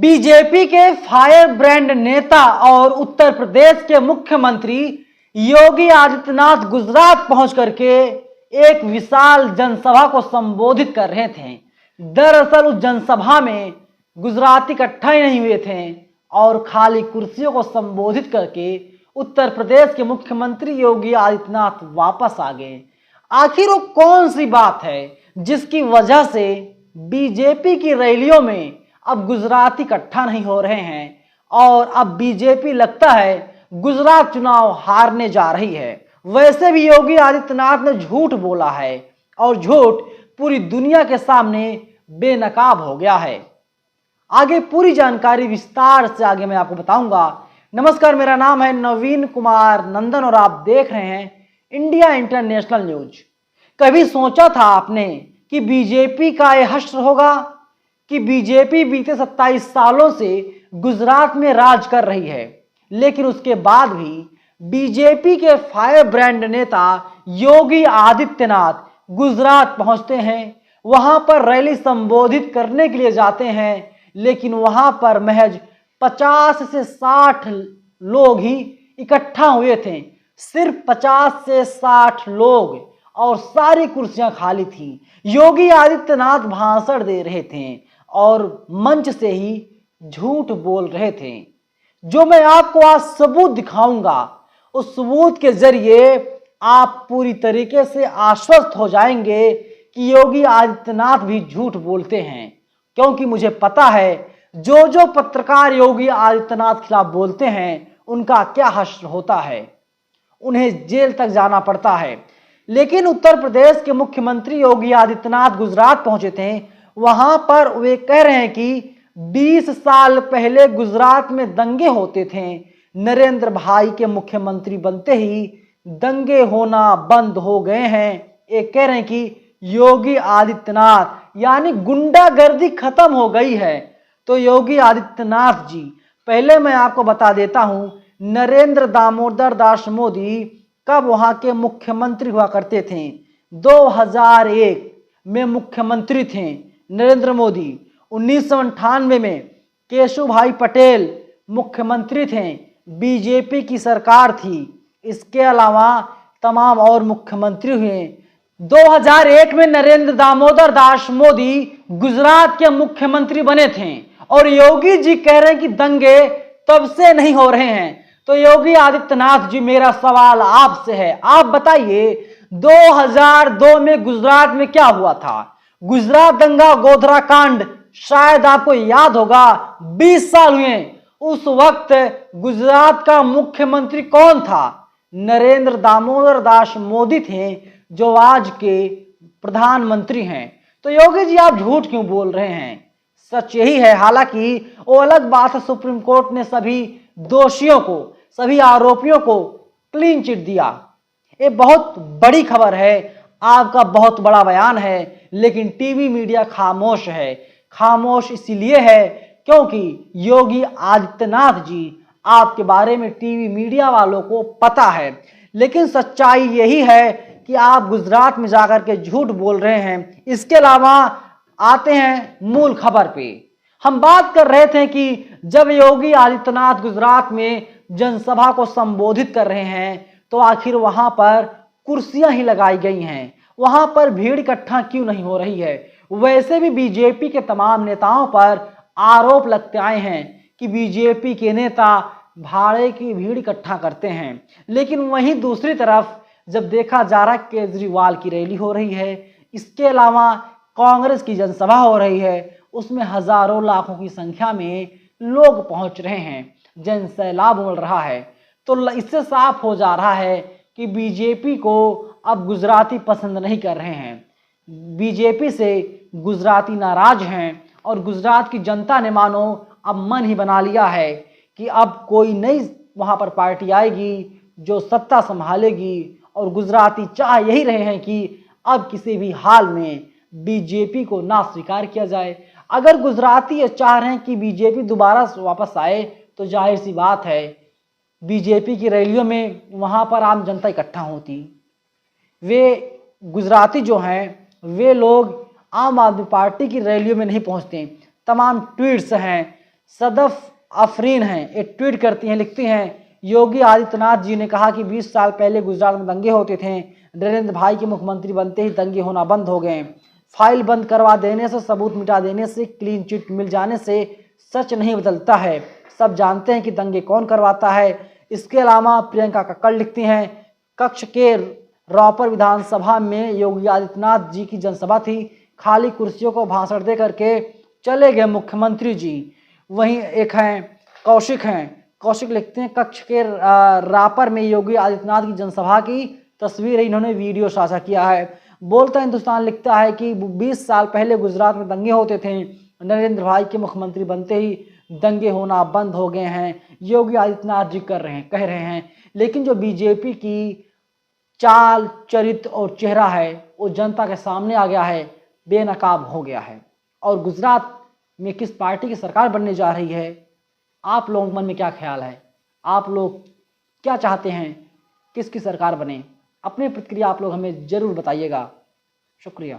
BJP के fire brand नेता और उत्तर प्रदेश के मुख्यमंत्री योगी आदित्यनाथ गुजरात पहुंच करके एक विशाल जनसभा को संबोधित कर रहे थे। दरअसल उस जनसभा में गुजराती इकट्ठा ही नहीं हुए थे और खाली कुर्सियों को संबोधित करके उत्तर प्रदेश के मुख्यमंत्री योगी आदित्यनाथ वापस आ गए। आखिर वो कौन सी बात है जिसकी वजह से बीजेपी की रैलियों में अब गुजराती इकट्ठा नहीं हो रहे हैं और अब बीजेपी लगता है गुजरात चुनाव हारने जा रही है। वैसे भी योगी आदित्यनाथ ने झूठ बोला है और झूठ पूरी दुनिया के सामने बेनकाब हो गया है। आगे पूरी जानकारी विस्तार से आगे मैं आपको बताऊंगा। नमस्कार, मेरा नाम है नवीन कुमार नंदन और आप देख रहे हैं इंडिया इंटरनेशनल न्यूज। कभी सोचा था आपने कि बीजेपी का यह हश्र होगा कि बीजेपी बीते 27 सालों से गुजरात में राज कर रही है, लेकिन उसके बाद भी बीजेपी के फायर ब्रांड नेता योगी आदित्यनाथ गुजरात पहुंचते हैं, वहां पर रैली संबोधित करने के लिए जाते हैं, लेकिन वहां पर महज 50 से 60 लोग ही इकट्ठा हुए थे। सिर्फ 50 से 60 लोग और सारी कुर्सियां खाली थी। योगी आदित्यनाथ भाषण दे रहे थे और मंच से ही झूठ बोल रहे थे, जो मैं आपको आज सबूत दिखाऊंगा। उस सबूत के जरिए आप पूरी तरीके से आश्वस्त हो जाएंगे कि योगी आदित्यनाथ भी झूठ बोलते हैं, क्योंकि मुझे पता है जो पत्रकार योगी आदित्यनाथ खिलाफ बोलते हैं उनका क्या हश्र होता है, उन्हें जेल तक जाना पड़ता है। लेकिन उत्तर प्रदेश के मुख्यमंत्री योगी आदित्यनाथ गुजरात पहुंचे थे। वहां पर वे कह रहे हैं कि 20 साल पहले गुजरात में दंगे होते थे, नरेंद्र भाई के मुख्यमंत्री बनते ही दंगे होना बंद हो गए हैं। ये कह रहे हैं कि योगी आदित्यनाथ यानी गुंडागर्दी खत्म हो गई है। तो योगी आदित्यनाथ जी, पहले मैं आपको बता देता हूं, नरेंद्र दामोदर दास मोदी कब वहां के मुख्यमंत्री हुआ करते थे? 2001 में मुख्यमंत्री थे नरेंद्र मोदी। 1998 में केशु भाई पटेल मुख्यमंत्री थे, बीजेपी की सरकार थी। इसके अलावा तमाम और मुख्यमंत्री हुए। 2001 में नरेंद्र दामोदर दास मोदी गुजरात के मुख्यमंत्री बने थे और योगी जी कह रहे हैं कि दंगे तब से नहीं हो रहे हैं। तो योगी आदित्यनाथ जी, मेरा सवाल आपसे है, आप बताइए 2002 में गुजरात में क्या हुआ था? गुजरात दंगा, गोधरा कांड, शायद आपको याद होगा। 20 साल हुए। उस वक्त गुजरात का मुख्यमंत्री कौन था? नरेंद्र दामोदर दास मोदी थे, जो आज के प्रधानमंत्री हैं। तो योगी जी, आप झूठ क्यों बोल रहे हैं? सच यही है। हालांकि वो अलग बात है, सुप्रीम कोर्ट ने सभी दोषियों को, सभी आरोपियों को क्लीन चिट दिया। ये बहुत बड़ी खबर है, आपका बहुत बड़ा बयान है, लेकिन टीवी मीडिया खामोश है। खामोश इसीलिए है क्योंकि योगी आदित्यनाथ जी, आपके बारे में टीवी मीडिया वालों को पता है। लेकिन सच्चाई यही है कि आप गुजरात में जाकर के झूठ बोल रहे हैं। इसके अलावा आते हैं मूल खबर पे। हम बात कर रहे थे कि जब योगी आदित्यनाथ गुजरात में जनसभा को संबोधित कर रहे हैं, तो आखिर वहां पर कुर्सियां ही लगाई गई हैं, वहां पर भीड़ इकट्ठा क्यों नहीं हो रही है? वैसे भी बीजेपी के तमाम नेताओं पर आरोप लगते आए हैं कि बीजेपी के नेता भाड़े की भीड़ इकट्ठा करते हैं। लेकिन वहीं दूसरी तरफ जब देखा जा रहा है केजरीवाल की रैली हो रही है, इसके अलावा कांग्रेस की जनसभा हो रही है, उसमें हजारों लाखों की संख्या में लोग पहुंच रहे हैं, जनसैलाब उमड़ रहा है। तो इससे साफ हो जा रहा है कि बीजेपी को अब गुजराती पसंद नहीं कर रहे हैं। बीजेपी से गुजराती नाराज हैं और गुजरात की जनता ने मानो अब मन ही बना लिया है कि अब कोई नई वहां पर पार्टी आएगी जो सत्ता संभालेगी, और गुजराती चाह यही रहे हैं कि अब किसी भी हाल में बीजेपी को ना स्वीकार किया जाए। अगर गुजराती ये चाह रहे हैं कि बीजेपी दोबारा वापस आए, तो जाहिर सी बात है बीजेपी की रैलियों में वहां पर आम जनता इकट्ठा होती। वे गुजराती जो हैं, वे लोग आम आदमी पार्टी की रैलियों में नहीं पहुंचते। तमाम ट्वीट्स हैं, सदफ अफरीन हैं, एक ट्वीट करती हैं, लिखती हैं, योगी आदित्यनाथ जी ने कहा कि 20 साल पहले गुजरात में दंगे होते थे, नरेंद्र भाई के मुख्यमंत्री बनते ही दंगे होना बंद हो गए। फाइल बंद करवा देने से, सबूत मिटा देने से, क्लीन चिट मिल जाने से सच नहीं बदलता है। सब जानते हैं कि दंगे कौन करवाता है। इसके अलावा प्रियंका कक्कड़ लिखती हैं, कक्ष के रॉपर विधानसभा में योगी आदित्यनाथ जी की जनसभा थी, खाली कुर्सियों को भाषण दे करके चले गए मुख्यमंत्री जी। वहीं एक हैं कौशिक लिखते हैं, कक्ष के रापर में योगी आदित्यनाथ की जनसभा की तस्वीर है, इन्होंने वीडियो साझा किया है। बोलता हिंदुस्तान लिखता है कि 20 साल पहले गुजरात में दंगे होते थे, नरेंद्र भाई के मुख्यमंत्री बनते ही दंगे होना बंद हो गए हैं, योगी आदित्यनाथ जी कह रहे हैं। लेकिन जो बीजेपी की चाल, चरित्र और चेहरा है वो जनता के सामने आ गया है, बेनकाब हो गया है। और गुजरात में किस पार्टी की सरकार बनने जा रही है, आप लोगों के मन में क्या ख्याल है? आप लोग क्या चाहते हैं, किसकी सरकार बने? अपनी प्रतिक्रिया आप लोग हमें ज़रूर बताइएगा। शुक्रिया।